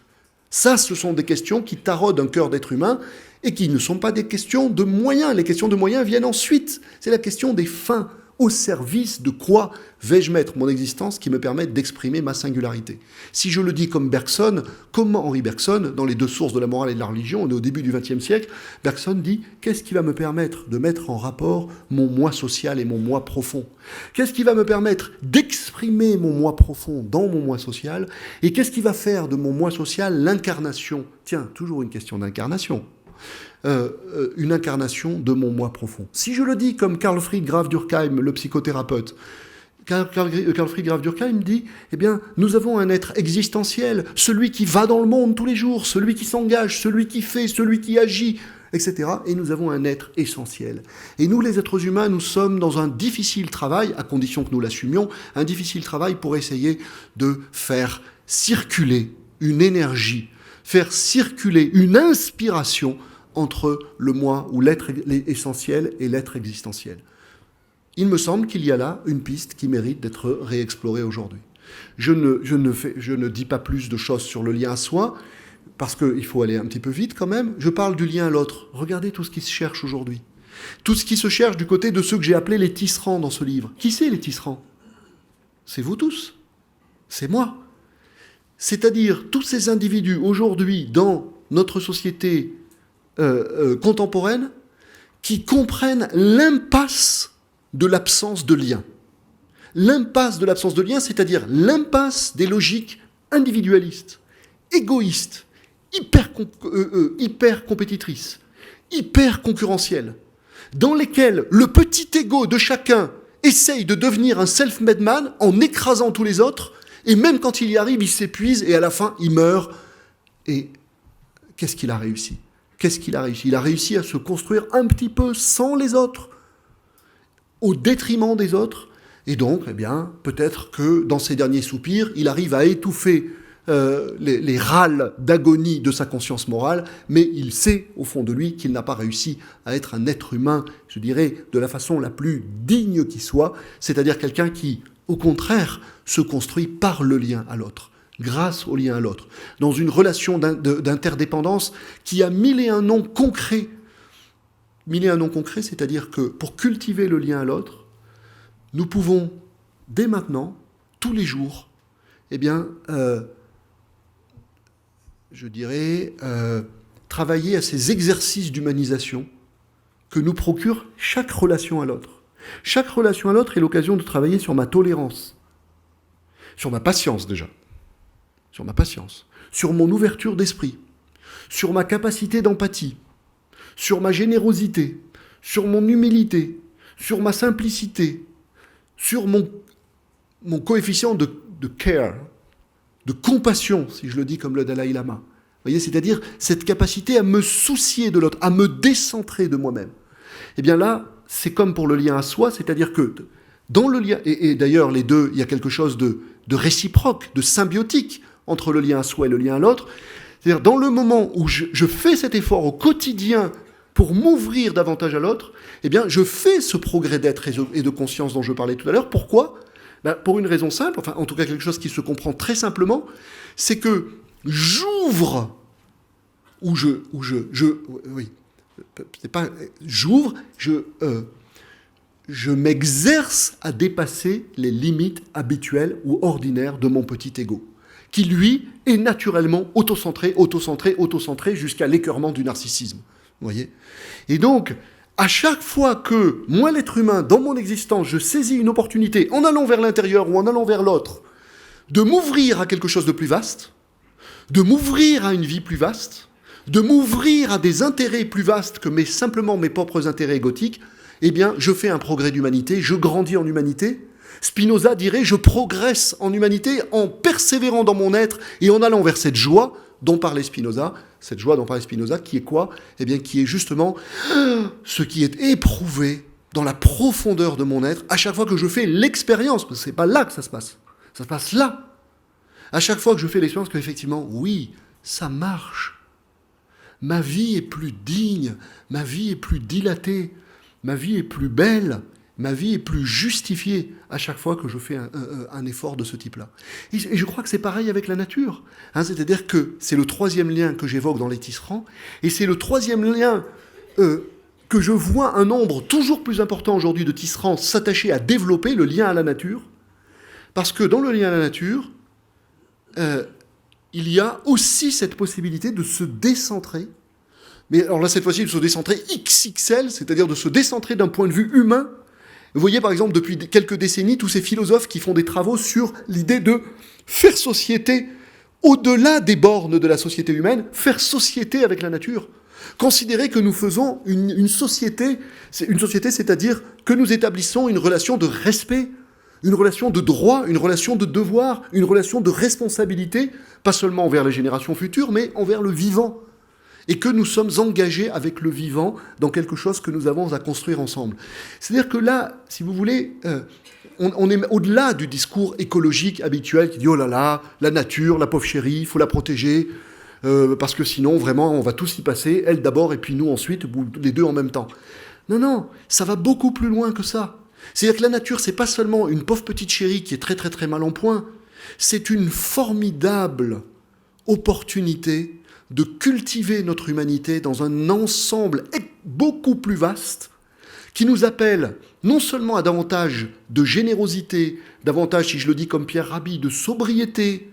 Ça, ce sont des questions qui taraudent un cœur d'être humain et qui ne sont pas des questions de moyens. Les questions de moyens viennent ensuite. C'est la question des fins. Au service de quoi vais-je mettre mon existence qui me permette d'exprimer ma singularité? Si je le dis comme Bergson, comment Henri Bergson, dans les deux sources de la morale et de la religion, on est au début du XXe siècle, Bergson dit « Qu'est-ce qui va me permettre de mettre en rapport mon moi social et mon moi profond? Qu'est-ce qui va me permettre d'exprimer mon moi profond dans mon moi social? Et qu'est-ce qui va faire de mon moi social l'incarnation ?» Tiens, toujours une question d'incarnation. Une incarnation de mon moi profond. Si je le dis comme Carl Fried Graf Durkheim, le psychothérapeute, Carl Fried Graf Durkheim dit, eh bien, nous avons un être existentiel, celui qui va dans le monde tous les jours, celui qui s'engage, celui qui fait, celui qui agit, etc. Et nous avons un être essentiel. Et nous, les êtres humains, nous sommes dans un difficile travail, à condition que nous l'assumions, un difficile travail pour essayer de faire circuler une énergie, faire circuler une inspiration entre le moi ou l'être essentiel et l'être existentiel. Il me semble qu'il y a là une piste qui mérite d'être réexplorée aujourd'hui. Je ne dis pas plus de choses sur le lien à soi, parce qu'il faut aller un petit peu vite quand même. Je parle du lien à l'autre. Regardez tout ce qui se cherche aujourd'hui. Tout ce qui se cherche du côté de ceux que j'ai appelés les tisserands dans ce livre. Qui c'est les tisserands? C'est vous tous. C'est moi. C'est-à-dire tous ces individus aujourd'hui dans notre société contemporaine qui comprennent l'impasse de l'absence de lien. L'impasse de l'absence de lien, c'est-à-dire l'impasse des logiques individualistes, égoïstes, hyper compétitrices, hyper concurrentielles, dans lesquelles le petit ego de chacun essaye de devenir un self-made man en écrasant tous les autres, et même quand il y arrive, il s'épuise et à la fin, il meurt. Et qu'est-ce qu'il a réussi ? Qu'est-ce qu'il a réussi? Il a réussi à se construire un petit peu sans les autres, au détriment des autres. Et donc, eh bien, peut-être que dans ses derniers soupirs, il arrive à étouffer les râles d'agonie de sa conscience morale, mais il sait au fond de lui qu'il n'a pas réussi à être un être humain, je dirais, de la façon la plus digne qui soit, c'est-à-dire quelqu'un qui, au contraire, se construit par le lien à l'autre, grâce au lien à l'autre, dans une relation d'interdépendance qui a mille et un noms concrets. Mille et un noms concrets, c'est-à-dire que pour cultiver le lien à l'autre, nous pouvons, dès maintenant, tous les jours, eh bien, je dirais, travailler à ces exercices d'humanisation que nous procure chaque relation à l'autre. Chaque relation à l'autre est l'occasion de travailler sur ma tolérance, sur ma patience déjà, sur ma patience, sur mon ouverture d'esprit, sur ma capacité d'empathie, sur ma générosité, sur mon humilité, sur ma simplicité, sur mon coefficient de care, de compassion, si je le dis comme le Dalai Lama. Vous voyez, c'est-à-dire cette capacité à me soucier de l'autre, à me décentrer de moi-même. Eh bien là, c'est comme pour le lien à soi, c'est-à-dire que dans le lien, et d'ailleurs les deux, il y a quelque chose de réciproque, de symbiotique entre le lien à soi et le lien à l'autre. C'est-à-dire dans le moment où je fais cet effort au quotidien pour m'ouvrir davantage à l'autre, eh bien je fais ce progrès d'être et de conscience dont je parlais tout à l'heure. Pourquoi ? Pour une raison simple, enfin en tout cas quelque chose qui se comprend très simplement, c'est que j'ouvre, je m'exerce à dépasser les limites habituelles ou ordinaires de mon petit ego, qui lui est naturellement autocentré jusqu'à l'écœurement du narcissisme. Vous voyez ? Et donc, à chaque fois que moi, l'être humain, dans mon existence, je saisis une opportunité, en allant vers l'intérieur ou en allant vers l'autre, de m'ouvrir à quelque chose de plus vaste, de m'ouvrir à une vie plus vaste, de m'ouvrir à des intérêts plus vastes que simplement mes propres intérêts égotiques, eh bien, je fais un progrès d'humanité, je grandis en humanité. Spinoza dirait, je progresse en humanité en persévérant dans mon être et en allant vers cette joie dont parlait Spinoza, qui est quoi ? Eh bien, qui est justement ce qui est éprouvé dans la profondeur de mon être à chaque fois que je fais l'expérience, parce que c'est pas là que ça se passe là. À chaque fois que je fais l'expérience qu'effectivement, oui, ça marche. ma vie est plus digne, ma vie est plus dilatée, ma vie est plus belle, ma vie est plus justifiée à chaque fois que je fais un effort de ce type-là. Et je crois que c'est pareil avec la nature. Hein, c'est-à-dire que c'est le troisième lien que j'évoque dans les tisserands, et c'est le troisième lien que je vois un nombre toujours plus important aujourd'hui de tisserands s'attacher à développer, le lien à la nature, parce que dans le lien à la nature, il y a aussi cette possibilité de se décentrer. Mais alors là, cette fois-ci, de se décentrer XXL, c'est-à-dire de se décentrer d'un point de vue humain. Vous voyez, par exemple, depuis quelques décennies, tous ces philosophes qui font des travaux sur l'idée de faire société au-delà des bornes de la société humaine, faire société avec la nature. Considérer que nous faisons une société, c'est-à-dire que nous établissons une relation de respect, une relation de droit, une relation de devoir, une relation de responsabilité, pas seulement envers les générations futures, mais envers le vivant. Et que nous sommes engagés avec le vivant dans quelque chose que nous avons à construire ensemble. C'est-à-dire que là, si vous voulez, on est au-delà du discours écologique habituel qui dit « Oh là là, la nature, la pauvre chérie, il faut la protéger, parce que sinon, vraiment, on va tous y passer, elle d'abord et puis nous ensuite, les deux en même temps. » Non, non, ça va beaucoup plus loin que ça. C'est-à-dire que la nature, c'est pas seulement une pauvre petite chérie qui est très très très mal en point, c'est une formidable opportunité de cultiver notre humanité dans un ensemble beaucoup plus vaste qui nous appelle non seulement à davantage de générosité, davantage, si je le dis comme Pierre Rabhi, de sobriété,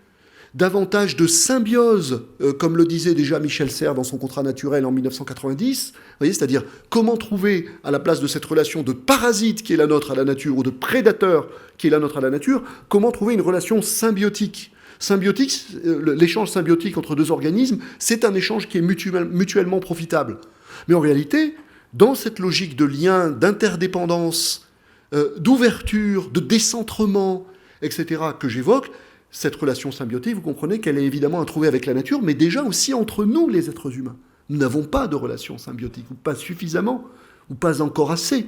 davantage de symbiose, comme le disait déjà Michel Serres dans son contrat naturel en 1990, vous voyez, c'est-à-dire comment trouver à la place de cette relation de parasite qui est la nôtre à la nature ou de prédateur qui est la nôtre à la nature, comment trouver une relation symbiotique. Symbiotique, l'échange symbiotique entre deux organismes, c'est un échange qui est mutuellement profitable. Mais en réalité, dans cette logique de lien, d'interdépendance, d'ouverture, de décentrement, etc., que j'évoque, cette relation symbiotique, vous comprenez qu'elle est évidemment à trouver avec la nature, mais déjà aussi entre nous, les êtres humains. Nous n'avons pas de relation symbiotique, ou pas suffisamment, ou pas encore assez.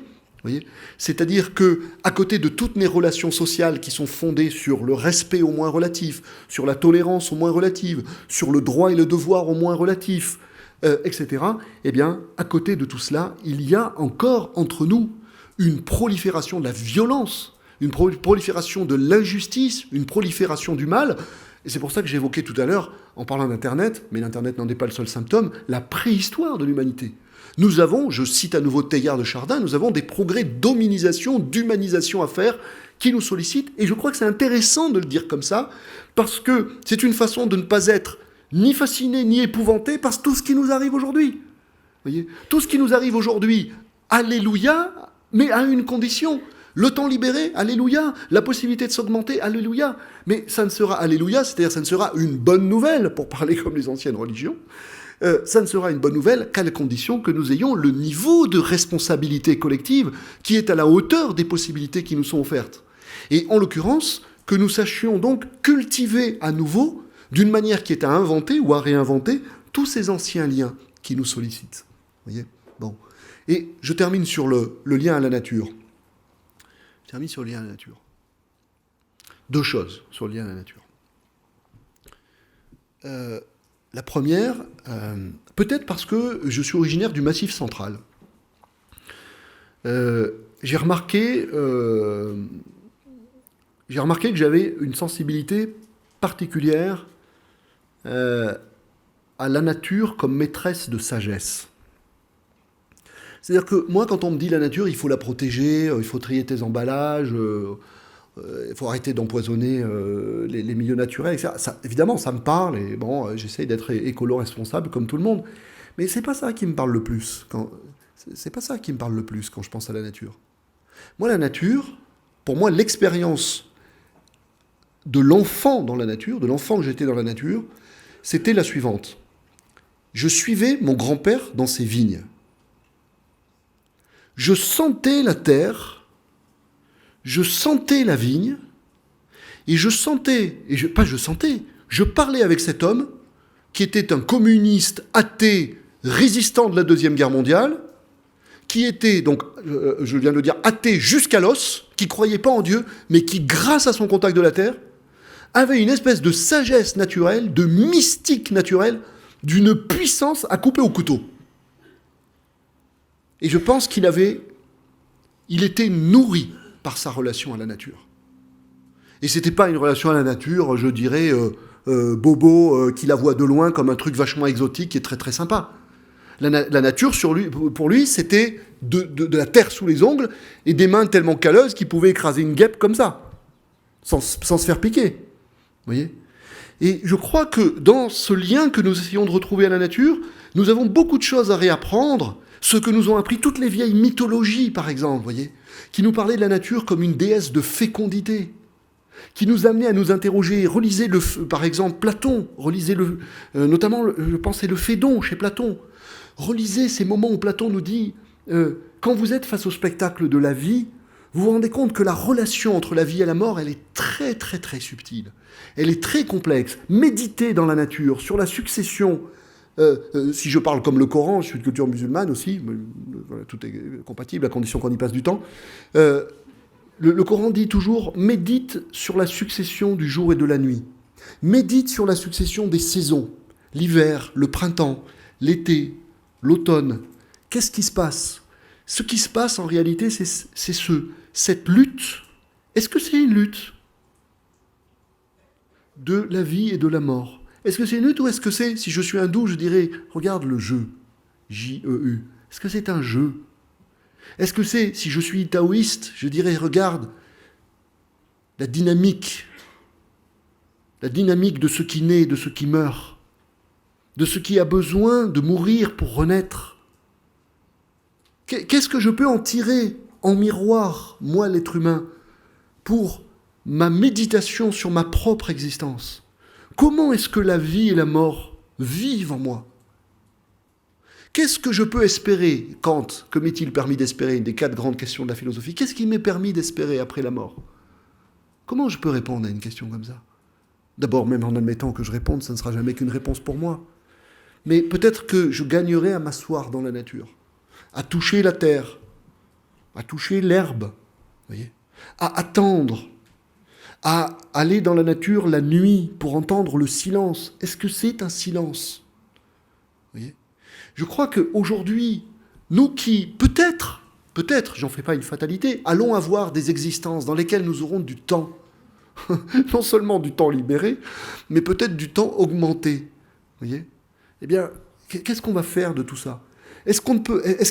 C'est-à-dire que, à côté de toutes mes relations sociales qui sont fondées sur le respect au moins relatif, sur la tolérance au moins relative, sur le droit et le devoir au moins relatif, etc., eh bien, à côté de tout cela, il y a encore entre nous une prolifération de la violence, une prolifération de l'injustice, une prolifération du mal. Et c'est pour ça que j'évoquais tout à l'heure, en parlant d'Internet, mais l'Internet n'en est pas le seul symptôme, la préhistoire de l'humanité. Nous avons, je cite à nouveau Teilhard de Chardin, nous avons des progrès d'hominisation, d'humanisation à faire qui nous sollicitent. Et je crois que c'est intéressant de le dire comme ça, parce que c'est une façon de ne pas être ni fasciné, ni épouvanté par tout ce qui nous arrive aujourd'hui. Vous voyez, tout ce qui nous arrive aujourd'hui, alléluia, mais à une condition. Le temps libéré, alléluia. La possibilité de s'augmenter, alléluia. Mais ça ne sera alléluia, c'est-à-dire ça ne sera une bonne nouvelle, pour parler comme les anciennes religions. Ça ne sera une bonne nouvelle qu'à la condition que nous ayons le niveau de responsabilité collective qui est à la hauteur des possibilités qui nous sont offertes. Et en l'occurrence, que nous sachions donc cultiver à nouveau, d'une manière qui est à inventer ou à réinventer, tous ces anciens liens qui nous sollicitent. Vous voyez ? Bon. Et je termine sur le lien à la nature. Je termine sur le lien à la nature. Deux choses sur le lien à la nature. La première, peut-être parce que je suis originaire du Massif central. J'ai remarqué que j'avais une sensibilité particulière à la nature comme maîtresse de sagesse. C'est-à-dire que moi, quand on me dit la nature, il faut la protéger, il faut trier tes emballages, il faut arrêter d'empoisonner les milieux naturels, etc. Ça, évidemment, ça me parle, et bon, j'essaye d'être écolo-responsable comme tout le monde. Mais c'est pas ça qui me parle le plus. C'est pas ça qui me parle le plus quand je pense à la nature. Moi, la nature, pour moi, l'expérience de l'enfant dans la nature, de l'enfant que j'étais dans la nature, c'était la suivante. Je suivais mon grand-père dans ses vignes. Je sentais la terre, je sentais la vigne, et je parlais avec cet homme qui était un communiste athée résistant de la Deuxième Guerre mondiale, qui était, donc, je viens de le dire, athée jusqu'à l'os, qui ne croyait pas en Dieu, mais qui, grâce à son contact de la terre, avait une espèce de sagesse naturelle, de mystique naturelle, d'une puissance à couper au couteau. Et je pense qu'il était nourri par sa relation à la nature. Et c'était pas une relation à la nature, je dirais, bobo, qui la voit de loin comme un truc vachement exotique et très très sympa. La nature, pour lui, c'était de la terre sous les ongles et des mains tellement calleuses qu'il pouvait écraser une guêpe comme ça, sans se faire piquer. Vous voyez ? Et je crois que dans ce lien que nous essayons de retrouver à la nature, nous avons beaucoup de choses à réapprendre, ce que nous ont appris toutes les vieilles mythologies, par exemple, vous voyez, qui nous parlaient de la nature comme une déesse de fécondité, qui nous amenait à nous interroger. Relisez, par exemple, Platon, notamment, je pense, c'est le Phédon chez Platon. Relisez ces moments où Platon nous dit, quand vous êtes face au spectacle de la vie, vous vous rendez compte que la relation entre la vie et la mort, elle est très très très subtile. Elle est très complexe. Méditez dans la nature, sur la succession. Si je parle comme le Coran, je suis de culture musulmane aussi, voilà, tout est compatible à condition qu'on y passe du temps. Le Coran dit toujours, médite sur la succession du jour et de la nuit. Médite sur la succession des saisons. L'hiver, le printemps, l'été, l'automne. Qu'est-ce qui se passe ? Ce qui se passe en réalité, c'est cette lutte. Est-ce que c'est une lutte de la vie et de la mort ? Est-ce que c'est une lutte ou est-ce que c'est, si je suis hindou, je dirais, regarde le jeu, J-E-U. Est-ce que c'est un jeu ? Est-ce que c'est, si je suis taoïste, je dirais, regarde la dynamique de ce qui naît, de ce qui meurt, de ce qui a besoin de mourir pour renaître. Qu'est-ce que je peux en tirer en miroir, moi l'être humain, pour ma méditation sur ma propre existence ? Comment est-ce que la vie et la mort vivent en moi ? Qu'est-ce que je peux espérer ? Kant, que m'est-il permis d'espérer ? Une des 4 grandes questions de la philosophie. Qu'est-ce qui m'est permis d'espérer après la mort ? Comment je peux répondre à une question comme ça ? D'abord, même en admettant que je réponde, ça ne sera jamais qu'une réponse pour moi. Mais peut-être que je gagnerai à m'asseoir dans la nature, à toucher la terre, à toucher l'herbe, voyez, à attendre, à aller dans la nature la nuit pour entendre le silence. Est-ce que c'est un silence ? Voyez ? Je crois qu'aujourd'hui, nous qui, peut-être, j'en fais pas une fatalité, allons avoir des existences dans lesquelles nous aurons du temps, non seulement du temps libéré, mais peut-être du temps augmenté. Voyez ? Eh bien, qu'est-ce qu'on va faire de tout ça ? Est-ce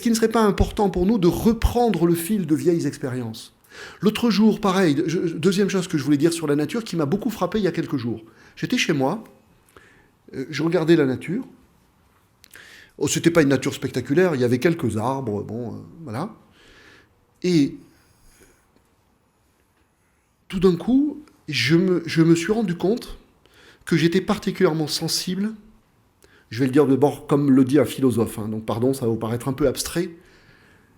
qu'il ne serait pas important pour nous de reprendre le fil de vieilles expériences ? L'autre jour, pareil, deuxième chose que je voulais dire sur la nature qui m'a beaucoup frappé il y a quelques jours. J'étais chez moi, je regardais la nature. Oh, c'était pas une nature spectaculaire, il y avait quelques arbres, voilà. Et tout d'un coup, je me suis rendu compte que j'étais particulièrement sensible. Je vais le dire d'abord comme le dit un philosophe, hein, donc pardon, ça va vous paraître un peu abstrait.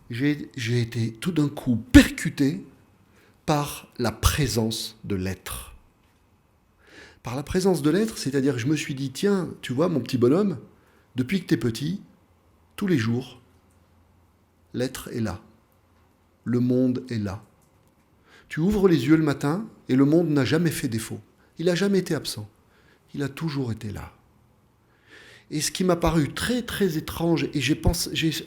J'ai été tout d'un coup percuté par la présence de l'être. Par la présence de l'être, c'est-à-dire que je me suis dit, tiens, tu vois, mon petit bonhomme, depuis que tu es petit, tous les jours, l'être est là. Le monde est là. Tu ouvres les yeux le matin et le monde n'a jamais fait défaut. Il n'a jamais été absent. Il a toujours été là. Et ce qui m'a paru très très étrange, et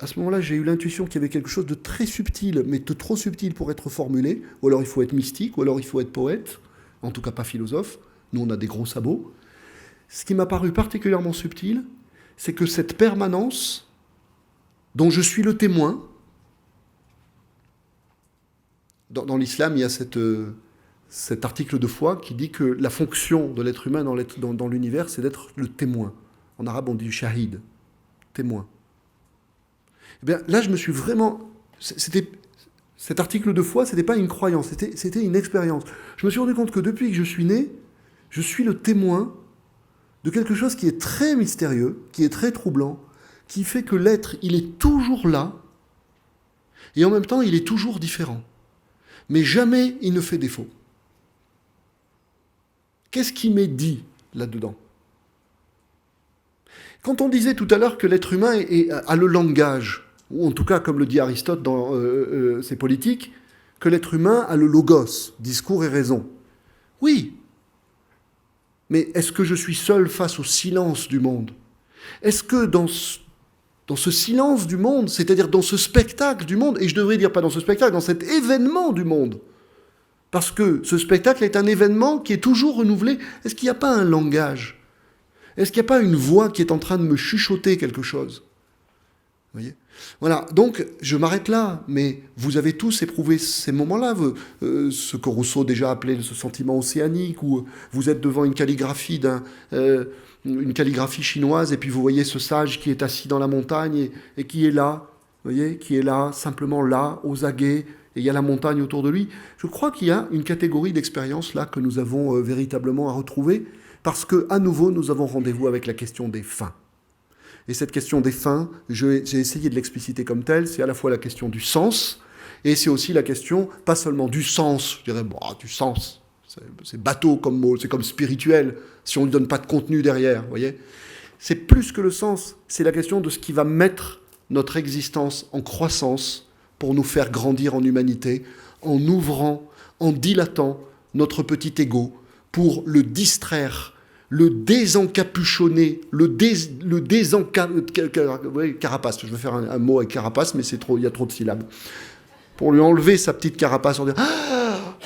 à ce moment-là, j'ai eu l'intuition qu'il y avait quelque chose de très subtil, mais de trop subtil pour être formulé, ou alors il faut être mystique, ou alors il faut être poète, en tout cas pas philosophe, nous on a des gros sabots. Ce qui m'a paru particulièrement subtil, c'est que cette permanence, dont je suis le témoin, dans l'islam, il y a cet article de foi qui dit que la fonction de l'être humain dans l'univers, c'est d'être le témoin. En arabe, on dit shahid, témoin. Eh bien, là, je me suis vraiment... Cet article de foi, ce n'était pas une croyance, c'était une expérience. Je me suis rendu compte que depuis que je suis né, je suis le témoin de quelque chose qui est très mystérieux, qui est très troublant, qui fait que l'être, il est toujours là, et en même temps, il est toujours différent. Mais jamais il ne fait défaut. Qu'est-ce qui m'est dit là-dedans ? Quand on disait tout à l'heure que l'être humain a le langage, ou en tout cas, comme le dit Aristote dans ses Politiques, que l'être humain a le logos, discours et raison. Oui, mais est-ce que je suis seul face au silence du monde ? Est-ce que dans ce silence du monde, c'est-à-dire dans ce spectacle du monde, et je devrais dire pas dans ce spectacle, dans cet événement du monde, parce que ce spectacle est un événement qui est toujours renouvelé, est-ce qu'il n'y a pas un langage ? Est-ce qu'il n'y a pas une voix qui est en train de me chuchoter quelque chose ? Vous voyez ? Voilà, donc je m'arrête là, mais vous avez tous éprouvé ces moments-là, ce que Rousseau déjà appelait ce sentiment océanique, où vous êtes devant une calligraphie chinoise, et puis vous voyez ce sage qui est assis dans la montagne et qui est là, vous voyez, qui est là, simplement là, aux aguets, et il y a la montagne autour de lui. Je crois qu'il y a une catégorie d'expériences là que nous avons véritablement à retrouver, parce qu'à nouveau, nous avons rendez-vous avec la question des fins. Et cette question des fins, j'ai essayé de l'expliciter comme telle, c'est à la fois la question du sens, et c'est aussi la question, pas seulement du sens, je dirais, du sens, c'est bateau comme mot, c'est comme spirituel, si on ne lui donne pas de contenu derrière, vous voyez. C'est plus que le sens, c'est la question de ce qui va mettre notre existence en croissance pour nous faire grandir en humanité, en ouvrant, en dilatant notre petit ego, pour le distraire, le désencapuchonner, carapace. Je vais faire un mot avec carapace, mais il y a trop de syllabes. Pour lui enlever sa petite carapace,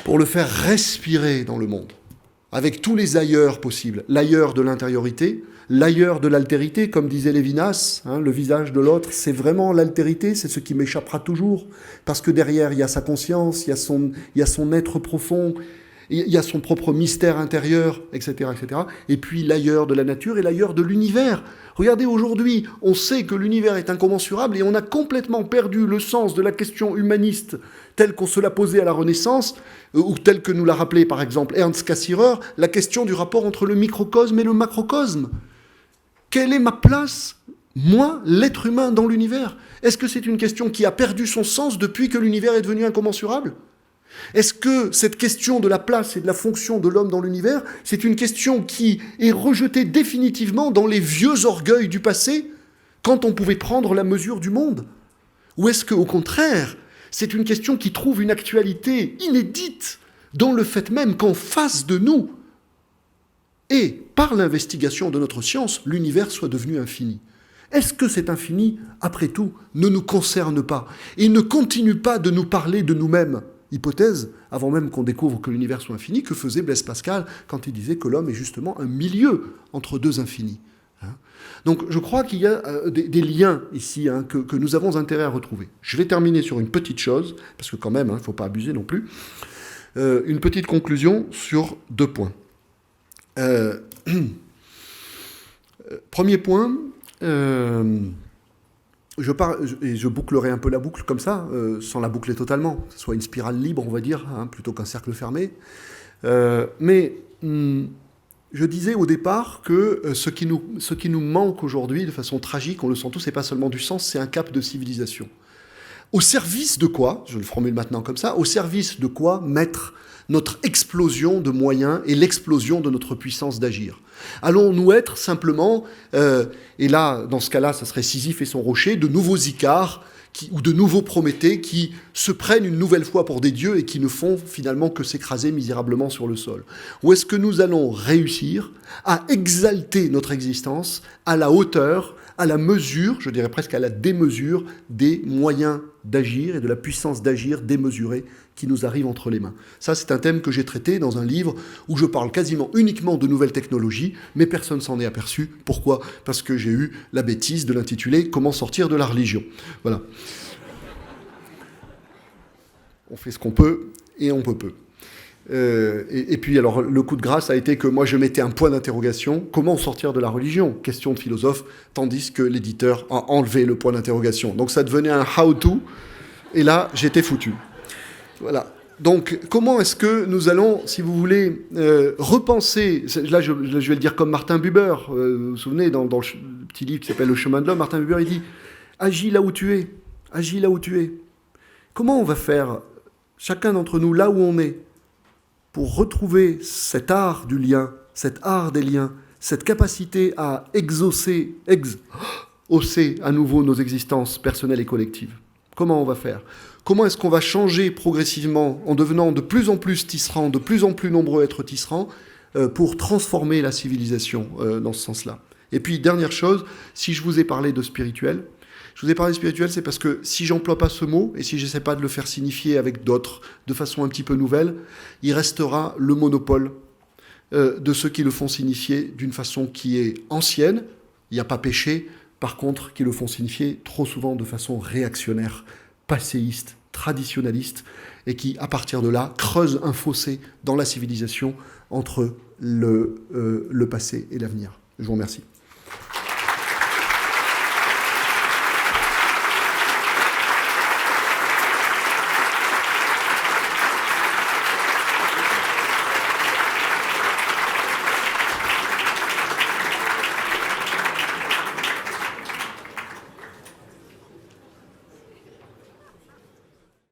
pour le faire respirer dans le monde, avec tous les ailleurs possibles. L'ailleurs de l'intériorité, l'ailleurs de l'altérité, comme disait Lévinas, le visage de l'autre, c'est vraiment l'altérité, c'est ce qui m'échappera toujours, parce que derrière, il y a sa conscience, il y a son être profond, il y a son propre mystère intérieur, etc., etc. Et puis l'ailleurs de la nature et l'ailleurs de l'univers. Regardez, aujourd'hui, on sait que l'univers est incommensurable et on a complètement perdu le sens de la question humaniste telle qu'on se l'a posée à la Renaissance, ou telle que nous l'a rappelé par exemple Ernst Cassirer, la question du rapport entre le microcosme et le macrocosme. Quelle est ma place, moi, l'être humain, dans l'univers ? Est-ce que c'est une question qui a perdu son sens depuis que l'univers est devenu incommensurable ? Est-ce que cette question de la place et de la fonction de l'homme dans l'univers, c'est une question qui est rejetée définitivement dans les vieux orgueils du passé, quand on pouvait prendre la mesure du monde ? Ou est-ce qu'au contraire, c'est une question qui trouve une actualité inédite dans le fait même qu'en face de nous, et par l'investigation de notre science, l'univers soit devenu infini ? Est-ce que cet infini, après tout, ne nous concerne pas et ne continue pas de nous parler de nous-mêmes ? Hypothèse, avant même qu'on découvre que l'univers soit infini, que faisait Blaise Pascal quand il disait que l'homme est justement un milieu entre deux infinis. Donc je crois qu'il y a des liens ici que nous avons intérêt à retrouver. Je vais terminer sur une petite chose, parce que quand même, il ne faut pas abuser non plus. Une petite conclusion sur 2 points. Premier point... Je bouclerai un peu la boucle comme ça, sans la boucler totalement, que ce soit une spirale libre, on va dire, plutôt qu'un cercle fermé. Mais je disais au départ que ce qui nous manque aujourd'hui, de façon tragique, on le sent tous, c'est pas seulement du sens, c'est un cap de civilisation. Au service de quoi, je le formule maintenant comme ça, au service de quoi mettre notre explosion de moyens et l'explosion de notre puissance d'agir ? Allons-nous être simplement, et là, dans ce cas-là, ça serait Sisyphe et son rocher, de nouveaux Icare ou de nouveaux Prométhée qui se prennent une nouvelle fois pour des dieux et qui ne font finalement que s'écraser misérablement sur le sol ? Ou est-ce que nous allons réussir à exalter notre existence à la hauteur, à la mesure, je dirais presque à la démesure des moyens d'agir et de la puissance d'agir démesurée qui nous arrive entre les mains. Ça, c'est un thème que j'ai traité dans un livre où je parle quasiment uniquement de nouvelles technologies, mais personne s'en est aperçu. Pourquoi ? Parce que j'ai eu la bêtise de l'intituler « Comment sortir de la religion ». Voilà. On fait ce qu'on peut et on peut peu. Et puis, alors, le coup de grâce a été que moi, je mettais un point d'interrogation. Comment sortir de la religion ? Question de philosophe, tandis que l'éditeur a enlevé le point d'interrogation. Donc, ça devenait un how-to, et là, j'étais foutu. Voilà. Donc, comment est-ce que nous allons, si vous voulez, repenser... Là, je vais le dire comme Martin Buber. Vous vous souvenez, dans le petit livre qui s'appelle « Le chemin de l'homme », Martin Buber, il dit « Agis là où tu es. Agis là où tu es. » Comment on va faire, chacun d'entre nous, là où on est, pour retrouver cet art du lien, cet art des liens, cette capacité à exaucer à nouveau nos existences personnelles et collectives. Comment on va faire ? Comment est-ce qu'on va changer progressivement en devenant de plus en plus tisserand, de plus en plus nombreux êtres tisserands, pour transformer la civilisation dans ce sens-là ? Et puis, dernière chose, si je vous ai parlé de spirituel, c'est parce que si j'emploie pas ce mot, et si j'essaie pas de le faire signifier avec d'autres, de façon un petit peu nouvelle, il restera le monopole de ceux qui le font signifier d'une façon qui est ancienne, il n'y a pas péché, par contre, qui le font signifier trop souvent de façon réactionnaire, passéiste, traditionnaliste, et qui, à partir de là, creuse un fossé dans la civilisation entre le passé et l'avenir. Je vous remercie.